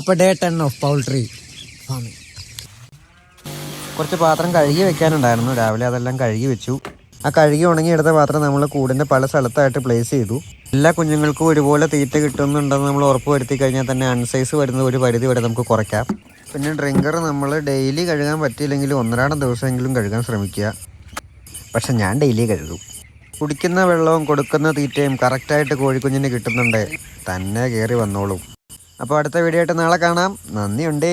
അപ്പോൾ day 10 of poultry farming. കുറച്ച് പാത്രം കഴുകി വെക്കാനുണ്ടായിരുന്നു. രാവിലെ അതെല്ലാം കഴുകി വെച്ചു. ആ കഴുകി ഉണങ്ങിയെടുത്ത പാത്രം നമ്മൾ കൂടിൻ്റെ പല സ്ഥലത്തായിട്ട് പ്ലേസ് ചെയ്തു. എല്ലാ കുഞ്ഞുങ്ങൾക്കും ഒരുപോലെ തീറ്റ കിട്ടുന്നുണ്ടെന്ന് നമ്മൾ ഉറപ്പ് വരുത്തി കഴിഞ്ഞാൽ തന്നെ അൺസൈസ് വരുന്നത് ഒരു പരിധി വരെ നമുക്ക് കുറയ്ക്കാം. പിന്നെ ഡ്രിങ്കർ നമ്മൾ ഡെയിലി കഴുകാൻ പറ്റിയില്ലെങ്കിൽ ഒന്നരാടം ദിവസമെങ്കിലും കഴുകാൻ ശ്രമിക്കുക. പക്ഷെ ഞാൻ ഡെയിലി കഴുകും. കുടിക്കുന്ന വെള്ളവും കൊടുക്കുന്ന തീറ്റയും കറക്റ്റായിട്ട് കോഴിക്കുഞ്ഞിന് കിട്ടുന്നുണ്ട് തന്നെ കയറി വന്നോളും. അപ്പോൾ അടുത്ത വീഡിയോ ആയിട്ട് നാളെ കാണാം. നന്ദിയുണ്ടേ.